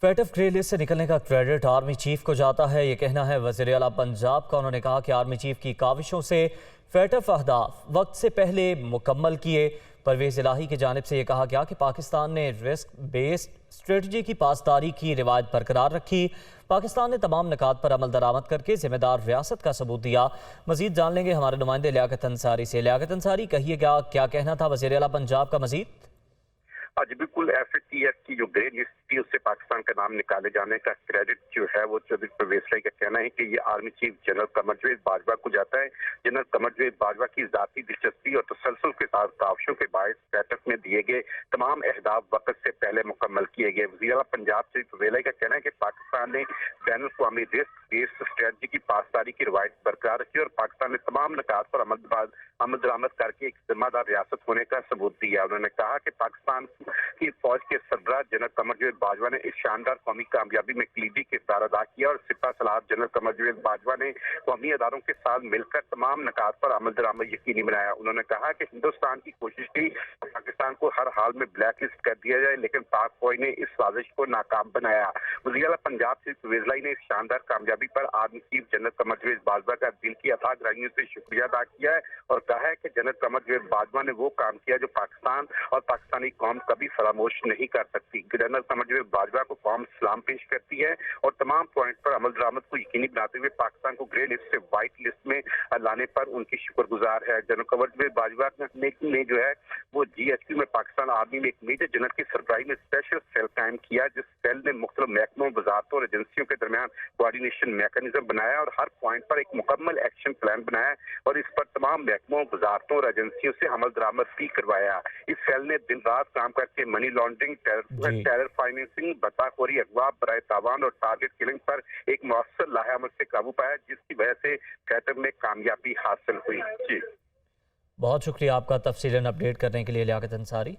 FATF grey list سے نکلنے کا کریڈٹ آرمی چیف کو جاتا ہے، یہ کہنا ہے وزیر اعلیٰ پنجاب کا۔ انہوں نے کہا کہ آرمی چیف کی کاوشوں سے فیٹف اہداف وقت سے پہلے مکمل کیے۔ پرویز الہی کی جانب سے یہ کہا گیا کہ پاکستان نے رسک بیسڈ اسٹریٹجی کی پاسداری کی روایت برقرار رکھی۔ پاکستان نے تمام نکات پر عمل درآمد کر کے ذمہ دار ریاست کا ثبوت دیا۔ مزید جان لیں گے ہمارے نمائندے لیاقت انصاری سے۔ لیاقت انصاری، کہیے گا کیا کہنا تھا وزیر اعلیٰ پنجاب کا مزید؟ آج بالکل FATF کی جو گرے لسٹ تھی اس سے پاکستان کا نام نکالے جانے کا کریڈٹ جو ہے وہ چودھری پرویز الہی کا کہنا ہے کہ یہ army chief general Qamar Javed Bajwa کو جاتا ہے۔ جنرل قمر جاوید باجوہ کی ذاتی دلچسپی اور تسلسل کے ساتھ کاوشوں کے باعث فیٹف میں دیے گئے تمام اہداف وقت سے پہلے مکمل کیے گئے۔ وزیر اعلیٰ پنجاب چودھری پرویز الہی کا کہنا ہے کہ پاکستان نے بین الاقوامی رسک بیسڈ اسٹریٹجی کی پاسداری کی روایت برقرار رکھی اور پاکستان نے تمام نکات پر عمل درآمد کر کے ایک ذمہ دار ریاست ہونے کا ثبوت دیا۔ انہوں نے کہا کہ پاکستان کی فوج کے سربراہ جنرل قمر جاوید باجوہ نے اس شاندار قومی کامیابی میں کلیدی کردار ادا کیا اور سپاہ سالار جنرل قمر جاوید باجوہ نے قومی اداروں کے ساتھ مل کر تمام نکات پر عمل درآمد یقینی بنایا۔ انہوں نے کہا کہ ہندوستان کی کوشش تھی پاکستان کو ہر حال میں بلیک لسٹ کر دیا جائے، لیکن پاک فوج نے اس سازش کو ناکام بنایا۔ وزیر اعلیٰ پنجاب سے پرویز الہی نے اس شاندار کامیابی پر army chief general Qamar Javed Bajwa کا دل کی اتھاہ گہرائیوں سے شکریہ ادا کیا ہے اور کہا ہے کہ جنرل قمر جاوید باجوہ نے وہ کام کیا جو پاکستان اور پاکستانی قوم کبھی فراموش نہیں کر سکتی۔ جنرل قمر جاوید باجوہ کو قوم سلام پیش کرتی ہے اور تمام پوائنٹ پر عمل درآمد کو یقینی بناتے ہوئے پاکستان کو گرے لسٹ سے وائٹ لسٹ میں لانے پر ان کی شکر گزار ہے۔ جنرل قمر جاوید باجوہ نے جو ہے وہ GSP میں پاکستان آرمی میں ایک میجر جنرل کی سربراہی میں اسپیشل سیل قائم کیا، جس سیل نے مختلف محکموں، وزارتوں اور ایجنسیوں کے درمیان کوآرڈینیشن میکانزم بنایا اور ہر پوائنٹ پر ایک مکمل ایکشن پلان بنایا اور اس پر تمام محکموں، وزارتوں اور ایجنسیوں سے عمل درآمد بھی کروایا۔ اس سیل نے دن رات کام کر کے منی لانڈرنگ، ٹیرر فائنینسنگ، بطاخوری، اغوا، برائے تاوان اور ٹارگٹ کلنگ پر ایک مؤثر لاہ عمل سے قابو پایا، جس کی وجہ سے فیٹف میں کامیابی حاصل ہوئی۔ بہت شکریہ آپ کا تفصیلاً اپڈیٹ کرنے کے لیے لیاقت انصاری۔